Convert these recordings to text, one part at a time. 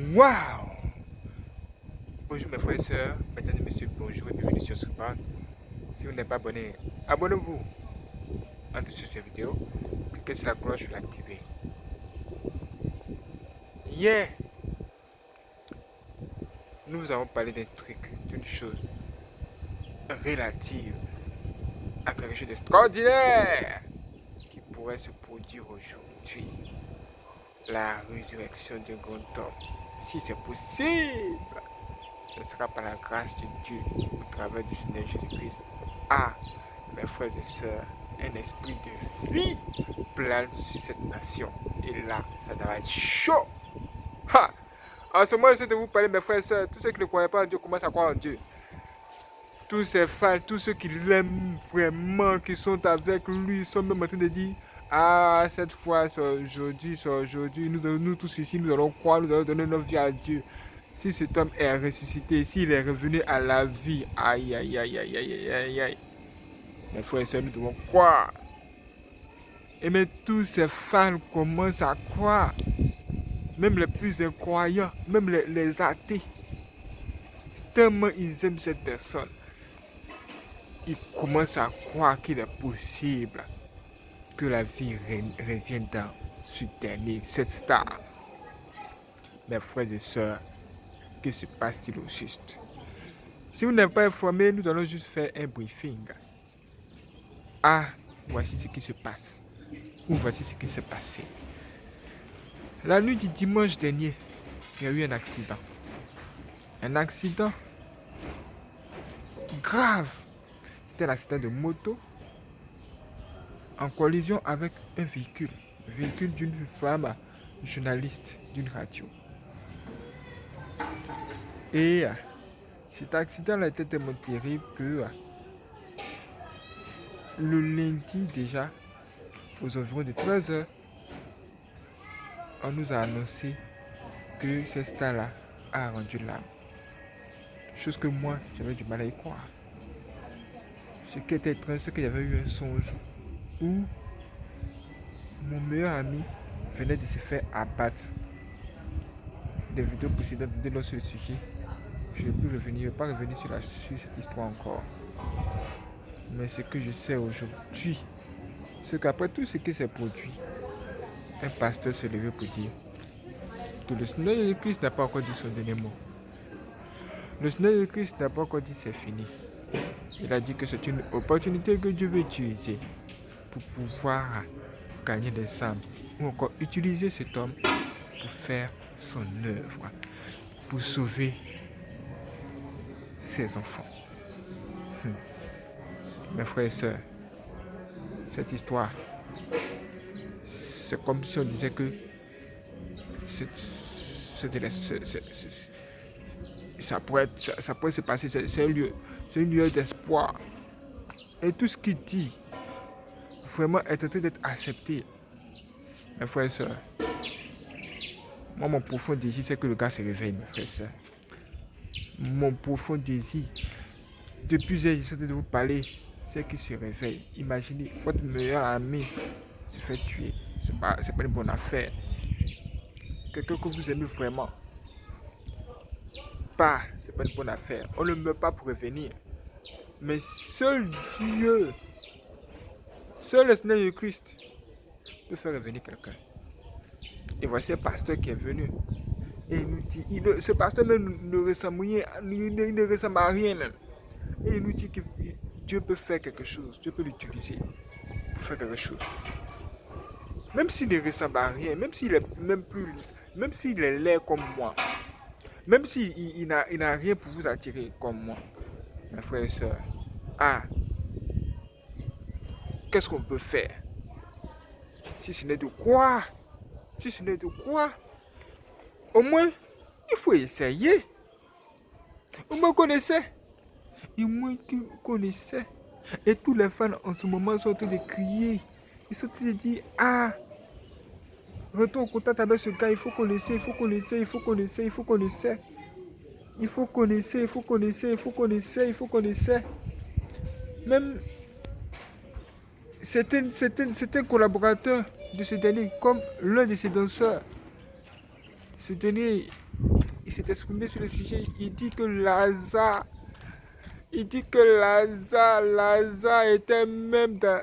Waouh! Bonjour mes frères et sœurs, mesdames et messieurs, bonjour et bienvenue sur ce parc. Si vous n'êtes pas abonné, abonnez-vous en dessous de cette vidéo, cliquez sur la cloche pour l'activer. Hier, nous vous avons parlé d'un truc, d'une chose relative à quelque chose d'extraordinaire qui pourrait se produire aujourd'hui. La résurrection d'un grand homme. Si c'est possible, ce sera par la grâce de Dieu au travers du Seigneur Jésus-Christ. Ah, mes frères et sœurs, un esprit de vie plane sur cette nation. Et là, ça doit être chaud. Ha! En ce moment, j'essaie de vous parler, mes frères et sœurs. Tous ceux qui ne croyaient pas en Dieu commencent à croire en Dieu. Tous ces fans, tous ceux qui l'aiment vraiment, qui sont avec lui, sont même en train de dire: ah, cette fois, c'est aujourd'hui, nous tous ici, nous allons croire, nous allons donner notre vie à Dieu. Si cet homme est ressuscité, s'il est revenu à la vie, aïe, aïe, aïe, aïe, aïe, aïe, aïe. Mes frères et sœurs, nous devons croire. Et mais tous ces fans commencent à croire. Même les plus incroyants, même les athées. Tellement ils aiment cette personne. Ils commencent à croire qu'il est possible que la vie revienne dans ce dernier, cette star. Mes frères et sœurs, que se passe-t-il au juste? Si vous n'êtes pas informé, nous allons juste faire un briefing. Ah, voici ce qui se passe. Ou voici ce qui s'est passé. La nuit du dimanche dernier, il y a eu un accident. Un accident grave. C'était un accident de moto en collision avec un véhicule. Le véhicule d'une femme journaliste d'une radio. Et cet accident a été tellement terrible que le lundi déjà, aux environs de 13h, on nous a annoncé que cette star-là a rendu l'âme. Chose que moi, j'avais du mal à y croire. Ce qui était étrange, c'est qu'il y avait eu un songe où mon meilleur ami venait de se faire abattre. Des vidéos précédentes de sur le sujet. Je ne vais pas revenir sur cette histoire encore. Mais ce que je sais aujourd'hui, c'est qu'après tout ce qui s'est produit, un pasteur s'est levé pour dire que le Seigneur Jésus-Christ n'a pas encore dit son dernier mot. Le Seigneur Jésus-Christ n'a pas encore dit c'est fini. Il a dit que c'est une opportunité que Dieu veut utiliser pour pouvoir gagner des âmes ou encore utiliser cet homme pour faire son œuvre, pour sauver ses enfants. Mes frères et sœurs, cette histoire, c'est comme si on disait que ça pourrait se passer, c'est une lueur d'espoir. Et tout ce qu'il dit, vraiment est en train d'être accepté. Mes frères et sœurs, moi, mon profond désir, c'est que le gars se réveille, mes frères et sœurs. Mon profond désir, depuis que j'essaie de vous parler, c'est qu'il se réveille. Imaginez, votre meilleur ami se fait tuer. C'est pas une bonne affaire. Quelqu'un que vous aimez vraiment, c'est pas une bonne affaire. On ne meurt pas pour revenir. Mais seul Dieu, seul le Seigneur de Christ peut faire revenir quelqu'un. Et voici un pasteur qui est venu. Et il nous dit, ce pasteur même ne ressemble rien, il ne ressemble à rien même. Et il nous dit que Dieu peut faire quelque chose, Dieu peut l'utiliser pour faire quelque chose. Même s'il ne ressemble à rien, même s'il est même s'il est laid comme moi, même s'il n'a rien pour vous attirer comme moi, mes frères et sœurs, qu'est-ce qu'on peut faire? Si ce n'est de croire, au moins, il faut essayer. Au moins qu'on essaie. Et tous les fans en ce moment sont en train de crier. Ils sont en train de dire, retourne en contact avec ce gars, il faut qu'on essaie. Même certains collaborateurs de ce dernier, comme l'un de ses danseurs, ce dernier il s'est exprimé sur le sujet. Il dit que Lazare était même dans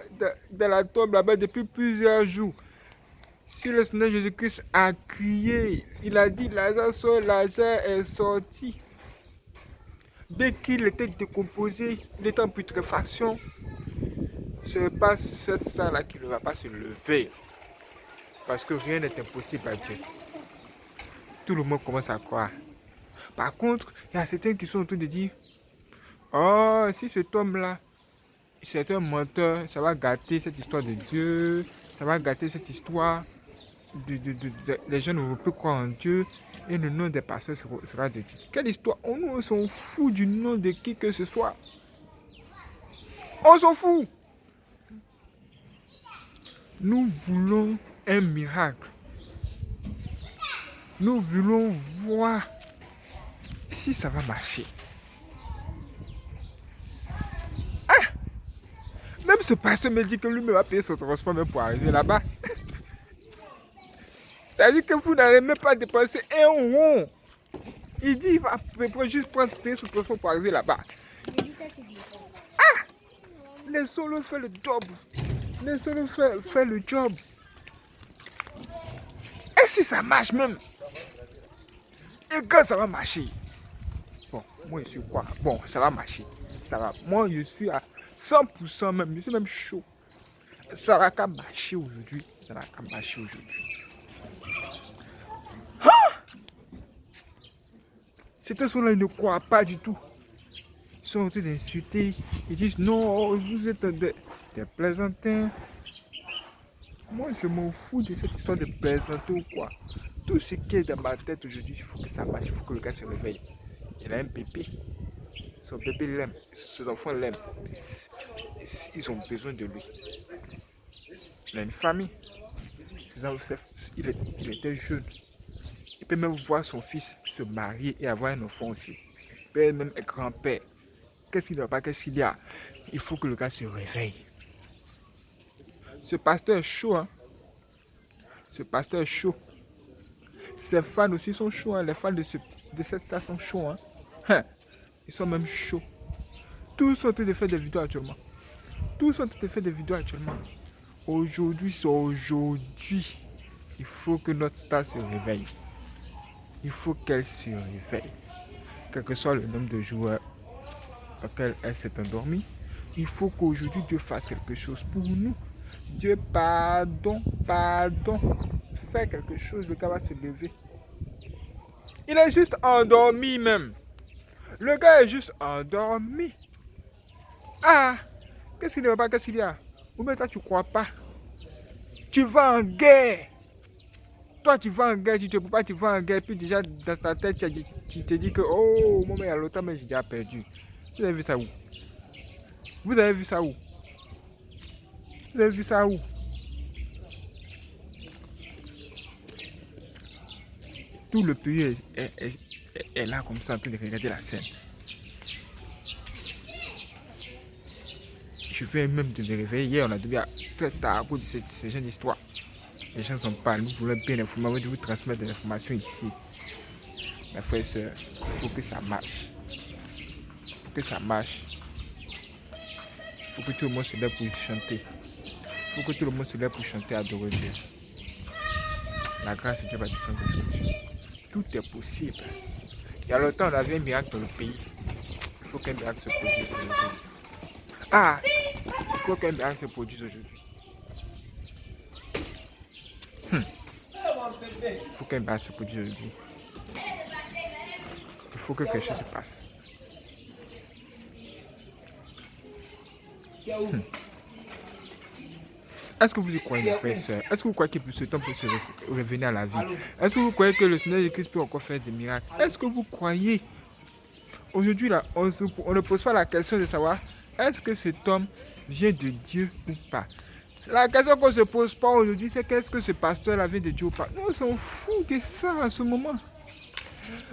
la tombe là-bas depuis plusieurs jours. Si le Seigneur Jésus-Christ a crié, il a dit Lazare sort, Lazare est sorti. Dès qu'il était décomposé, il était en putréfaction. Ce n'est pas cette salle-là qui ne va pas se lever. Parce que rien n'est impossible à Dieu. Tout le monde commence à croire. Par contre, il y a certains qui sont en train de dire oh, si cet homme-là, c'est un menteur, ça va gâter cette histoire de Dieu, ça va gâter cette histoire. Les gens ne vont plus croire en Dieu et le nom des pasteurs sera de Dieu. Quelle histoire? On s'en fout du nom de qui que ce soit. On s'en fout. Nous voulons un miracle. Nous voulons voir si ça va marcher. Ah! Même ce pasteur me dit que lui-même va payer son transport même pour arriver là-bas. C'est-à-dire que vous n'allez même pas dépenser un rond. Il dit qu'il va juste payer son transport pour arriver là-bas. Ah! Laissons-le faire le job. Laissons-le faire le job. Et si ça marche même? Et quand ça va marcher? Bon, moi je suis quoi? Bon, ça va marcher. Ça va. Moi je suis à 100% même. Je suis même chaud. Ça va qu'à marcher aujourd'hui. Ça va qu'à marcher aujourd'hui. Ces personnes-là, ils ne croient pas du tout. Ils sont en train d'insulter. Ils disent non, vous êtes des plaisantins. Moi, je m'en fous de cette histoire de plaisanter ou quoi. Tout ce qui est dans ma tête aujourd'hui, il faut que ça marche. Il faut que le gars se réveille. Il a un bébé. Son bébé l'aime. Ses enfants l'aiment. Ils ont besoin de lui. Il a une famille. Il était jeune. Il peut même voir son fils se marier et avoir un enfant aussi. Il peut même être grand-père. Qu'est-ce qu'il ne va pas, qu'est-ce qu'il y a? Il faut que le gars se réveille. Ce pasteur est chaud, hein? Ce pasteur est chaud. Ses fans aussi sont chauds, hein? Les fans de cette star sont chauds, hein? Ils sont même chauds. Tous sont en train de faire des vidéos actuellement. Aujourd'hui, c'est aujourd'hui. Il faut que notre star se réveille. Il faut qu'elle se réveille. Quel que soit le nombre de joueurs auxquels elle s'est endormie, il faut qu'aujourd'hui Dieu fasse quelque chose pour nous. Dieu, pardon. Fais quelque chose, le gars va se lever. Il est juste endormi même. Le gars est juste endormi. Ah, qu'est-ce qu'il ne va pas, qu'est-ce qu'il y a? Ou bien toi tu crois pas? Tu vas en guerre. Toi tu vas en guerre, tu te peux pas, tu vas en guerre. Puis déjà dans ta tête, tu te dis que oh, moi mais à l'autre mais j'ai déjà perdu. Vous avez vu ça où? Tout le pays est là comme ça en train de regarder la scène. Je viens même de me réveiller. Hier, on a devenu très tard à cause de ces gens d'histoire. Les gens sont pas. Nous voulons bien informer. On veut vous transmettre de l'information ici. Mes frères et sœurs, il faut que ça marche. Il faut que tout le monde se lève pour chanter. Il faut que tout le monde se lève pour chanter, adorer Dieu. La grâce de Dieu va descendre aujourd'hui. Tout est possible. Il y a longtemps, on avait un miracle dans le pays. Il faut qu'un miracle se produise aujourd'hui. Ah! Il faut qu'un miracle se produise aujourd'hui. Il faut qu'un miracle se produise aujourd'hui. Il faut que quelque chose se passe. Est-ce que vous y croyez, mes frères et sœurs? Est-ce que vous croyez que ce temps peut se revenir à la vie? Est-ce que vous croyez que le Seigneur Jésus-Christ peut encore faire des miracles? Est-ce que vous croyez? Aujourd'hui, là, on ne pose pas la question de savoir est-ce que cet homme vient de Dieu ou pas. La question qu'on ne se pose pas aujourd'hui, c'est qu'est-ce que ce pasteur vient de Dieu ou pas. Nous, on s'en fout de ça en ce moment.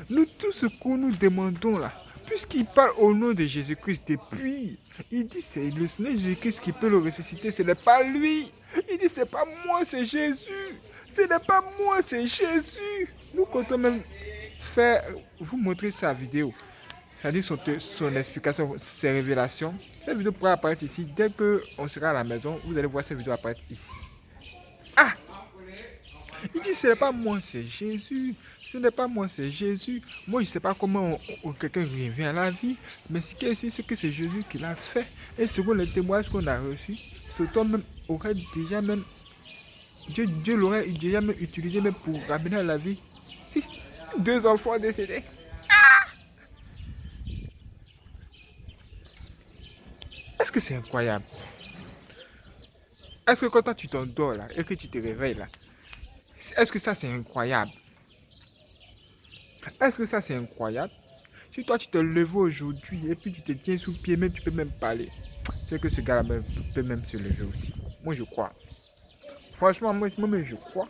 Nous, tout ce que nous demandons là, puisqu'il parle au nom de Jésus-Christ depuis, il dit c'est le Seigneur Jésus-Christ qui peut le ressusciter, ce n'est pas lui. Il dit c'est pas moi, c'est Jésus. Ce n'est pas moi, c'est Jésus. Nous comptons même vous montrer sa vidéo, c'est-à-dire son explication, ses révélations. Cette vidéo pourra apparaître ici. Dès qu'on sera à la maison, vous allez voir cette vidéo apparaître ici. Ah! Il dit, ce n'est pas moi, c'est Jésus. Ce n'est pas moi, c'est Jésus. Moi, je ne sais pas comment quelqu'un revient à la vie, mais ce qui est sûr, c'est que c'est Jésus qui l'a fait. Et selon les témoignages qu'on a reçus, cet homme même aurait déjà même, Dieu l'aurait déjà même utilisé même pour ramener à la vie 2 enfants décédés. Est-ce que c'est incroyable? Est-ce que quand toi tu t'endors là et que tu te réveilles là, est-ce que ça c'est incroyable? Est-ce que ça c'est incroyable? Si toi tu te lèves aujourd'hui et puis tu te tiens sous pied, même tu peux même parler, c'est que ce gars-là peut même se lever aussi. Moi je crois. Franchement, moi je crois.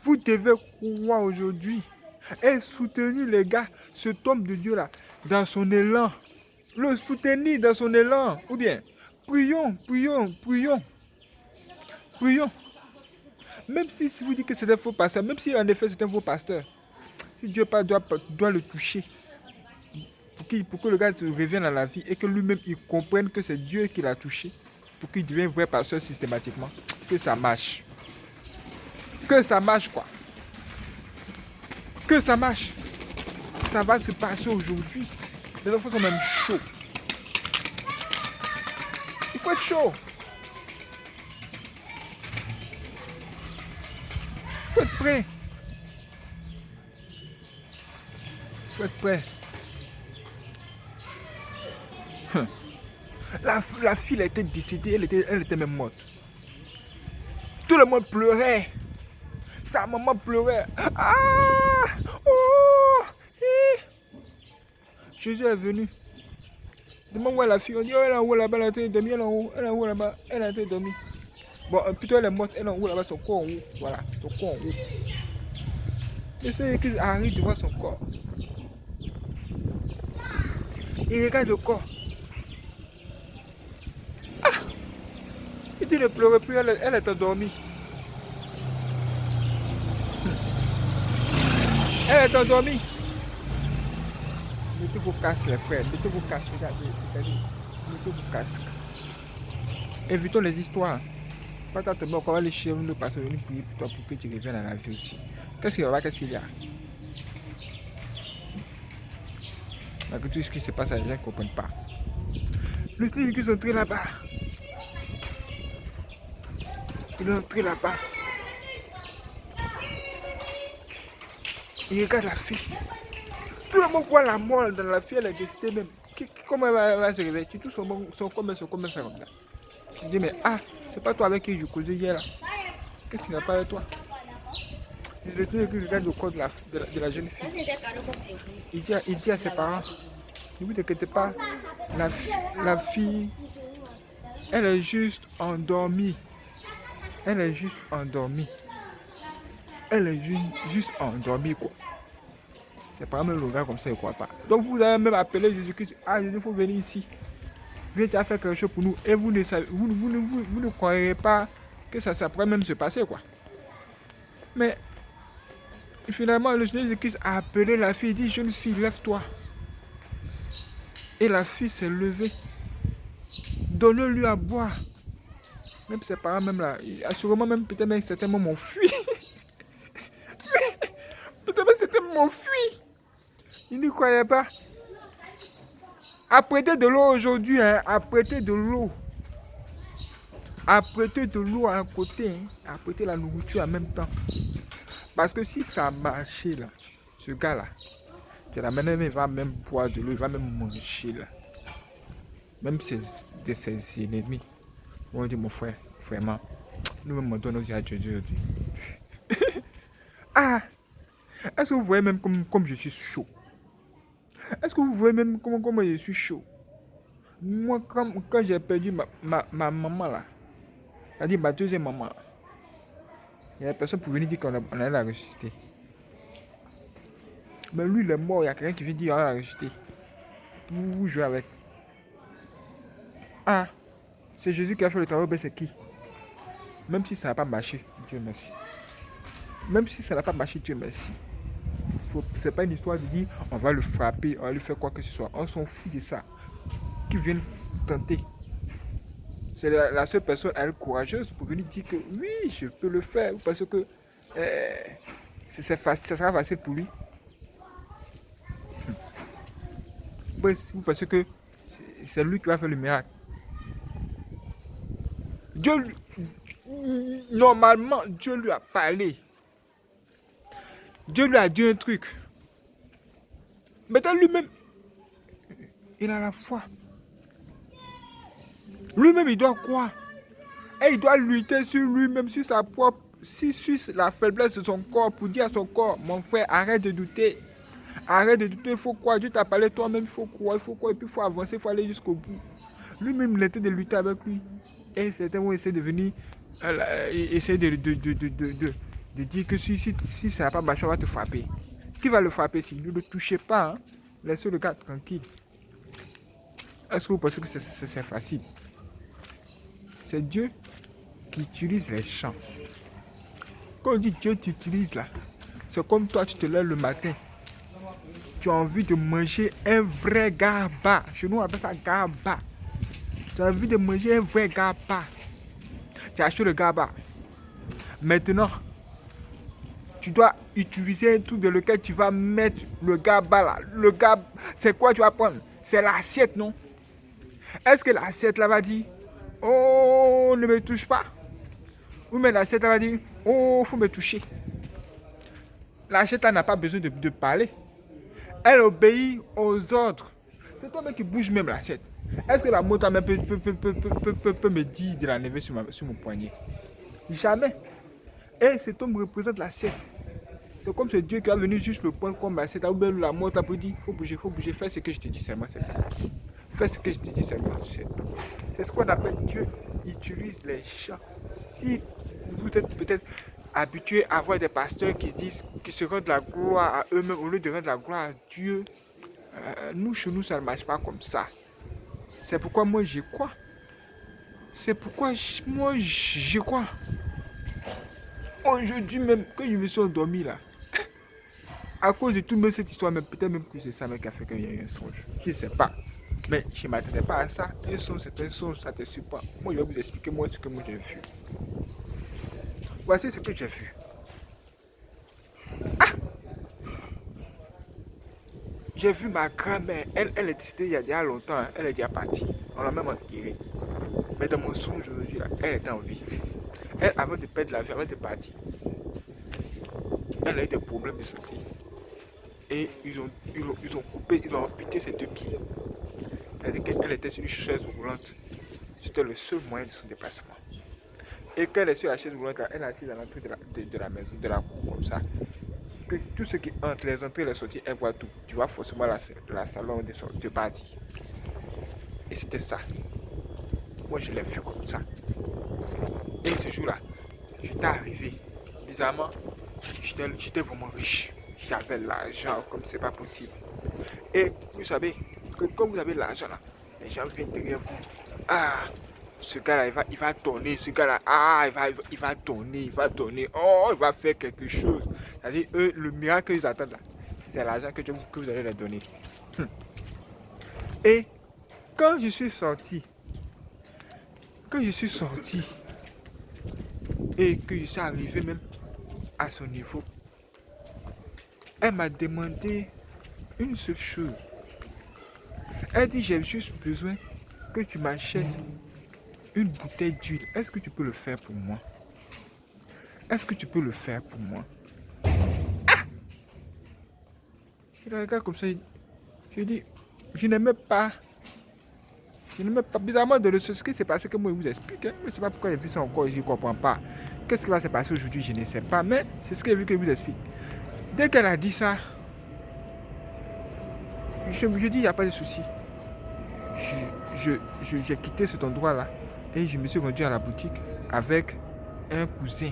Vous devez croire aujourd'hui et soutenir les gars, cet homme de Dieu là, dans son élan. Le soutenir dans son élan. Ou bien, prions, prions, prions. Prions. Même si vous dites que c'est un faux pasteur, même si en effet c'est un faux pasteur, si Dieu doit le toucher, pour que le gars se revienne à la vie et que lui-même il comprenne que c'est Dieu qui l'a touché, pour qu'il devienne vrai pasteur systématiquement, que ça marche. Que ça marche quoi. Que ça marche. Ça va se passer aujourd'hui. Les enfants sont même chauds. Il faut être chaud. Il faut être prêt. Il faut être prêt. La fille elle était décédée, elle était même morte. Tout le monde pleurait. Sa maman pleurait. Ah! Oh! Jésus est venu. Demande où est la fille. On dit, oh, elle est en haut là-bas, elle a été dormie, elle est en haut, elle est en haut là-bas, elle a été dormie. Bon, plutôt elle est morte, elle est en haut là-bas, son corps en haut. Voilà, son corps en haut. Et c'est qu'il arrive de voir son corps. Il regarde le corps. Ah! Il dit ne pleure plus, elle est endormie. Elle est endormie. Mettez vos casques les frères, mettez vos casques, regardez, mettez vos casques. Évitons les histoires. Pas tant on va aller chez nous parce que nous prier pour toi pour que tu reviennes à la vie aussi. Qu'est-ce qu'il y a? Malgré tout ce qui se passe, les gens ne comprennent pas. Le Seigneur qui sont entrés là-bas. Il est entré là-bas. Il regarde la fille. Tout le monde voit la mort dans la fille, elle est décédée même. Comment elle va se réveiller? Tu touches son corps, mais faire comme ça. Tu dis, mais c'est pas toi avec qui je causais hier là. Qu'est-ce qu'il n'a pas avec toi? Le Seigneur qui regarde le corps de la jeune fille. Il dit à ses parents, ne vous inquiétez pas, la fille, elle est juste endormie. Elle est juste endormie. Elle est juste endormie quoi. C'est pas même le gars comme ça, il ne croit pas. Donc vous avez même appelé Jésus-Christ. Ah Jésus, il faut venir ici. Viens faire quelque chose pour nous. Et vous ne croyez pas que ça pourrait même se passer quoi. Mais finalement, le Seigneur Jésus-Christ a appelé la fille. Il dit, jeune fille, lève-toi. Et la fille s'est levée. Donnez-lui à boire. Même ses parents, même là, assurément même peut-être même certainement m'ont fui. Peut-être même certainement m'ont fui. Il ne croyait pas. Apprêtez de l'eau aujourd'hui, hein. Apprêtez de l'eau. Apprêtez de l'eau à un côté, hein. Apprêtez la nourriture en même temps. Parce que si ça marchait là, ce gars-là, il va même boire de l'eau, il va même manger là. Même ses ennemis. On dit mon frère, vraiment, nous me donnons aussi à Dieu aujourd'hui. Est-ce que vous voyez même comme je suis chaud? Est-ce que vous voyez même comment je suis chaud? Moi, quand j'ai perdu ma maman là, c'est-à-dire ma deuxième maman, il n'y a personne pour venir dire qu'on allait la ressusciter. Mais lui, il est mort, il y a quelqu'un qui vient dire qu'on allait la ressusciter. Vous jouez avec. C'est Jésus qui a fait le travail, mais c'est qui? Même si ça n'a pas marché, Dieu merci. Même si ça n'a pas marché, Dieu merci. c'est pas une histoire de dire on va le frapper, on va lui faire quoi que ce soit. On s'en fout de ça. Qui viennent tenter. C'est la seule personne elle, courageuse pour venir dire que oui, je peux le faire. Parce que ça sera facile pour lui. Vous pensez que c'est lui qui va faire le miracle. Normalement, Dieu lui a parlé. Dieu lui a dit un truc. Maintenant, lui-même, il a la foi. Lui-même, il doit croire. Et il doit lutter sur lui-même, sur sa propre, sur la faiblesse de son corps, pour dire à son corps, mon frère, arrête de douter. Arrête de douter, il faut croire. Dieu t'a parlé toi-même, il faut croire, et puis il faut avancer, il faut aller jusqu'au bout. Lui-même, il était de lutter avec lui. Et certains vont essayer de venir, essayer de dire que si ça n'a pas marché, on va te frapper. Qui va le frapper si ne le touchez pas, hein? Laissez le gars tranquille. Est-ce que vous pensez que c'est facile? C'est Dieu qui utilise les champs. Quand on dit Dieu t'utilise là, c'est comme toi, tu te lèves le matin. Tu as envie de manger un vrai gaba. Chez nous, on appelle ça gaba. Tu as envie de manger un vrai gaba. Tu as acheté le gaba. Maintenant, tu dois utiliser un truc dans lequel tu vas mettre le gaba là. Le gaba, c'est quoi tu vas prendre? C'est l'assiette, non? Est-ce que l'assiette là va dire, oh, ne me touche pas? Ou mais l'assiette là va dire, oh, faut me toucher. L'assiette là n'a pas besoin de parler. Elle obéit aux ordres. C'est toi-même qui bouge même l'assiette. Est-ce que la montre même peut me dire de la lever sur mon poignet? Jamais. Et cet homme représente l'assiette. C'est comme ce Dieu qui a venu juste le prendre comme l'assiette. Ou bien la montre pour dire, faut bouger, fais ce que je te dis seulement. Fais ce que je te dis seulement. C'est ce qu'on appelle Dieu utilise les champs. Si vous êtes peut-être habitués à voir des pasteurs qui disent qu'ils se rendent la gloire à eux-mêmes au lieu de rendre la gloire à Dieu, nous, chez nous, ça ne marche pas comme ça. C'est pourquoi moi, j'y crois. C'est pourquoi moi, j'y crois. Aujourd'hui même, quand je me suis endormi là, à cause de toute cette histoire, peut-être même que c'est ça qui a fait qu'il y a eu un songe. Je ne sais pas. Mais je ne m'attendais pas à ça. Un songe, c'est un songe, ça te suit pas. Moi, je vais vous expliquer moi ce que moi j'ai vu. Voici ce que j'ai vu. Ah! J'ai vu ma grand-mère. Elle est décédée il y a déjà longtemps. Hein. Elle est déjà partie. On l'a même enterrée. Mais dans mon songe aujourd'hui, elle était en vie. Elle, avant de perdre la vie, avant de partir, elle a eu des problèmes de santé. Et ils ont coupé, ils ont amputé ses deux pieds. C'est-à-dire qu'elle était sur une chaise roulante. C'était le seul moyen de son déplacement. Et quand elle est sur la chaise roulante, elle est assise à l'entrée de la maison, de la cour comme ça. Que tout ce qui entre, les entrées et les sorties, elle voit tout. Tu vois forcément la salon de partie. Et c'était ça. Moi, je l'ai vu comme ça. Et ce jour-là, j'étais arrivé. Bizarrement, j'étais vraiment riche. J'avais l'argent comme c'est pas possible. Et vous savez que quand vous avez l'argent là, les gens viennent derrière vous. Ah, ce gars-là, il va donner. Ce gars-là, ah, il va donner. Oh, il va faire quelque chose. C'est-à-dire, eux, le miracle qu'ils attendent là, c'est l'argent que vous allez leur donner. Et quand je suis sorti, et que je suis arrivé même à son niveau, elle m'a demandé une seule chose. Elle dit, j'ai juste besoin que tu m'achètes une bouteille d'huile. Est-ce que tu peux le faire pour moi? Est-ce que tu peux le faire pour moi? Ah! Je la regarde comme ça. Je dis, je n'aimais pas. Bizarrement, de ce qui s'est passé, que moi je vous explique. Hein? Je ne sais pas pourquoi j'ai dit ça encore, je ne comprends pas. Qu'est-ce qui va se passer aujourd'hui, je ne sais pas. Mais c'est ce que j'ai vu que je vous explique. Dès qu'elle a dit ça, je dis, il n'y a pas de souci. J'ai quitté cet endroit-là et je me suis rendu à la boutique avec un cousin.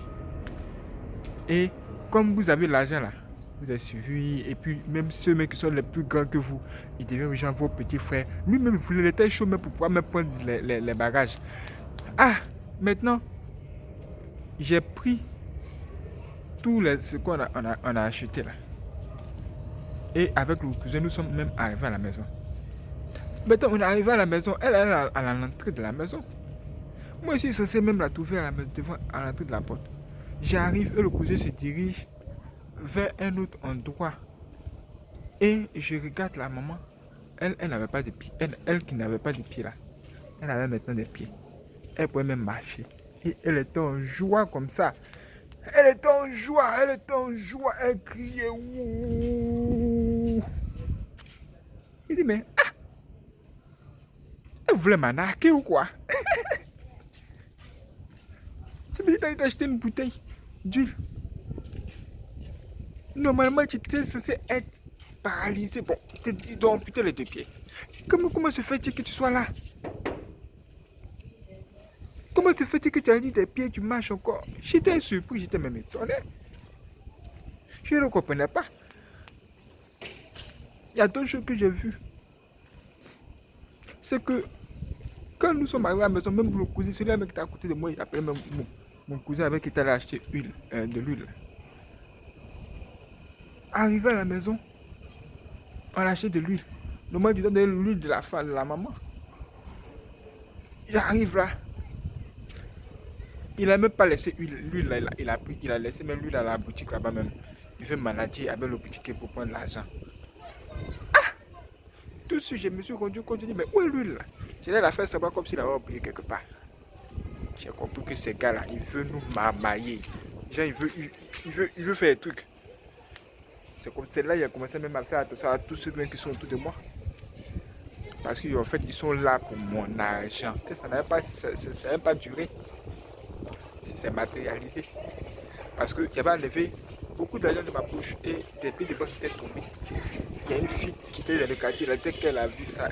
Et comme vous avez l'argent là, vous avez suivi, et puis même ceux qui sont les plus grands que vous, ils deviennent genre vos petits frères. Lui-même, il voulait l'état chaud même pour pouvoir même prendre les bagages. Ah, maintenant, j'ai pris tout ce qu'on a acheté là. Et avec le cousin, nous sommes même arrivés à la maison. Maintenant, on est arrivé à la maison. Elle est à l'entrée de la maison. Moi, je suis censé même la trouver à l'entrée de la porte. J'arrive et le cousin se dirige vers un autre endroit. Et je regarde la maman. Elle n'avait pas de pieds. Elle qui n'avait pas de pieds là. Elle avait maintenant des pieds. Elle pouvait même marcher. Et elle était en joie comme ça. Elle était en joie. Elle criait. Ouh. Il dit, mais elle voulait m'arnaquer ou quoi? Je me dis, t'as acheté une bouteille d'huile. Normalement, tu étais censé être paralysé. Bon, tu dois amputer les deux pieds. Comment se fait-il que tu sois là? Comment se fait-il que tu as dit tes pieds, tu marches encore? J'étais surpris, j'étais même étonné. Je ne comprenais pas. Il y a d'autres choses que j'ai vues. C'est que quand nous sommes arrivés à la maison, même le cousin, celui-là qui était à côté de moi, il appelait même mon cousin avec qui était allé acheter de l'huile. Arrivé à la maison, on a acheté de l'huile. Le moment, il donne l'huile de la femme, de la maman. Il arrive là. Il n'a même pas laissé l'huile là, il a laissé même l'huile à la boutique là-bas même. Il veut manager avec le boutique pour prendre l'argent. Tout de suite, je me suis rendu compte, je dis, mais où est l'huile là? C'est là, il a fait savoir comme s'il avait oublié quelque part. J'ai compris que ces gars-là, ils veulent nous marmailler. Genre, il veut faire des trucs. C'est comme celle-là, il a commencé même à faire attention à tous ceux qui sont autour de moi. Parce qu'en fait, ils sont là pour mon argent. Et ça n'avait pas duré. C'est matérialisé. Parce qu'il y avait enlevé beaucoup d'argent de ma poche et des pieds de bois qui étaient tombés. Il y a une fille qui était dans le quartier, dès qu'elle a vu ça,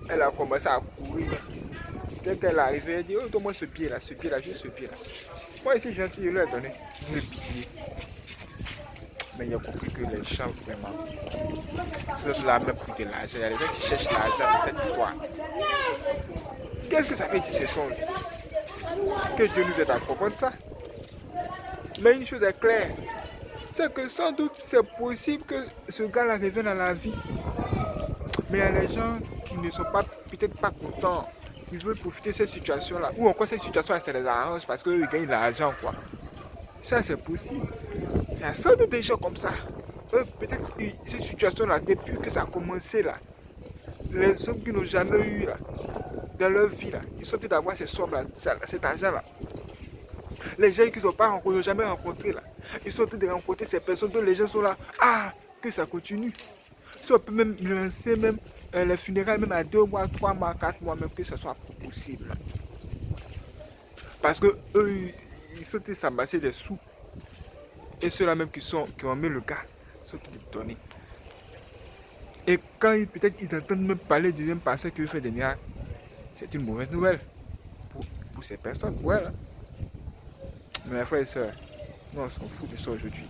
elle a commencé à courir. Dès qu'elle est arrivée, elle dit, oh, donne-moi ce pied-là, juste ce pied-là. Moi, ici, gentil, je lui ai donné le pied. Mais il a compris que les gens, vraiment, sont là même pour de l'argent. Il y a des gens qui cherchent l'argent dans cette histoire. Qu'est-ce que ça fait dire ces choses? Que Dieu nous aide à comprendre ça. Mais une chose est claire, c'est que sans doute c'est possible que ce gars-là revienne à la vie. Mais il y a les gens qui ne sont peut-être pas contents, qui veulent profiter de cette situation-là. Ou encore cette situation-là, ça les arrange parce qu'ils gagnent de l'argent, quoi. Ça, c'est possible. Il y a sans doute des gens comme ça. Peut-être cette situation-là, depuis que ça a commencé, là, les hommes qui n'ont jamais eu, là, dans leur vie, là, ils sont peut-être d'avoir ces sommes-là, cet argent-là. Les gens qui n'ont jamais rencontré, là, ils sont tous de rencontrer ces personnes dont les gens sont là. Ah, que ça continue. Si on peut même lancer même, les funérailles même à 2 mois, 3 mois, 4 mois, même que ce soit possible. Parce que eux, ils sont tous s'amasser des sous. Et ceux-là même qui ont mis le gars, sont tous étonnés. Et quand peut-être ils entendent même parler du même passé qui veut faire des miracles, c'est une mauvaise nouvelle pour ces personnes, pour elles. Mais mes frères et sœurs, nous on s'en fout de ça aujourd'hui.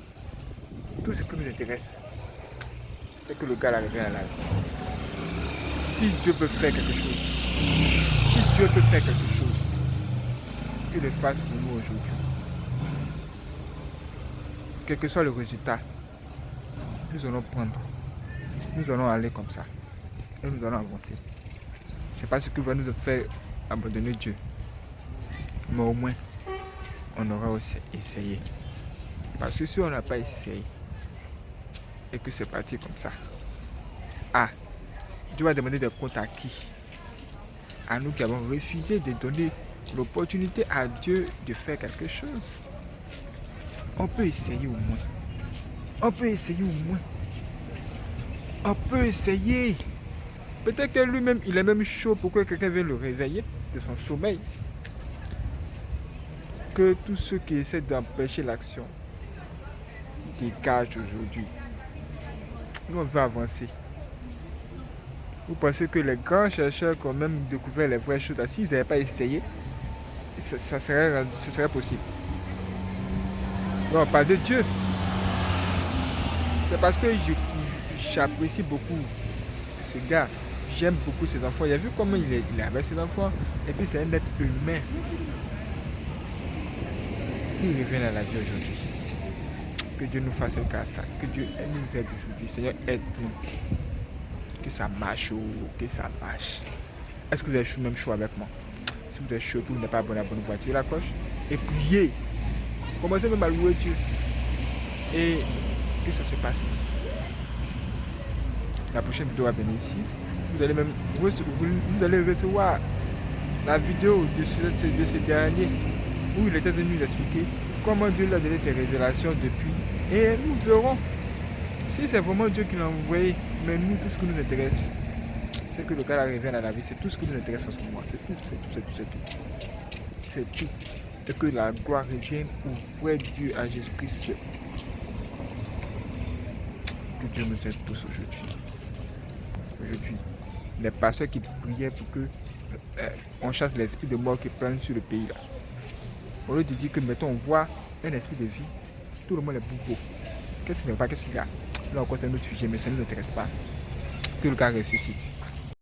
Tout ce qui nous intéresse, c'est que le gars arrive à la vie. Si Dieu peut faire quelque chose, qu'il le fasse pour nous aujourd'hui. Quel que soit le résultat, nous allons prendre. Nous allons aller comme ça. Et nous allons avancer. Je ne sais pas ce qui va nous faire abandonner Dieu. Mais au moins, on aura aussi essayé. Parce que si on n'a pas essayé, et que c'est parti comme ça, Dieu va demander des comptes à qui? À nous qui avons refusé de donner l'opportunité à Dieu de faire quelque chose. On peut essayer au moins. On peut essayer. Peut-être que lui-même, il est même chaud pour que quelqu'un vienne le réveiller de son sommeil. Que tous ceux qui essaient d'empêcher l'action dégagent aujourd'hui. Nous, on veut avancer. Vous pensez que les grands chercheurs qui ont même découvert les vraies choses, s'ils n'avaient pas essayé, ce serait possible. Non, pas de Dieu. C'est parce que j'apprécie beaucoup ce gars. J'aime beaucoup ses enfants. Il a vu comment il est avec ses enfants. Et puis c'est un être humain. Il revient à la vie aujourd'hui. Que Dieu nous fasse grâce là. Que Dieu nous aide aujourd'hui. Seigneur, aide-nous. Que ça marche, que ça marche. Est-ce que vous avez le même choix avec moi? Si vous êtes chaud, que vous n'êtes pas abonné à la bonne voiture, la cloche. Et priez. Commencez même à louer Dieu. Et que ça se passe ici. La prochaine vidéo va venir ici. Vous allez même vous allez recevoir la vidéo de ce dernier où il était venu nous expliquer comment Dieu lui a donné ses révélations depuis. Et nous verrons si c'est vraiment Dieu qui l'a envoyé. Mais nous, tout ce qui nous intéresse, c'est que le gars revienne à la vie. C'est tout ce qui nous intéresse en ce moment. C'est tout. C'est tout. Et que la gloire revienne au vrai Dieu, à Jésus-Christ. Que Dieu nous aide tous aujourd'hui. Les pasteurs qui priaient pour que on chasse l'esprit de mort qui plane sur le pays là. Au lieu de dire que mettons on voit un esprit de vie, tout le monde est bourbeau. Qu'est-ce qu'il y a? Là encore c'est un autre sujet, mais ça ne nous intéresse pas. Que le gars ressuscite.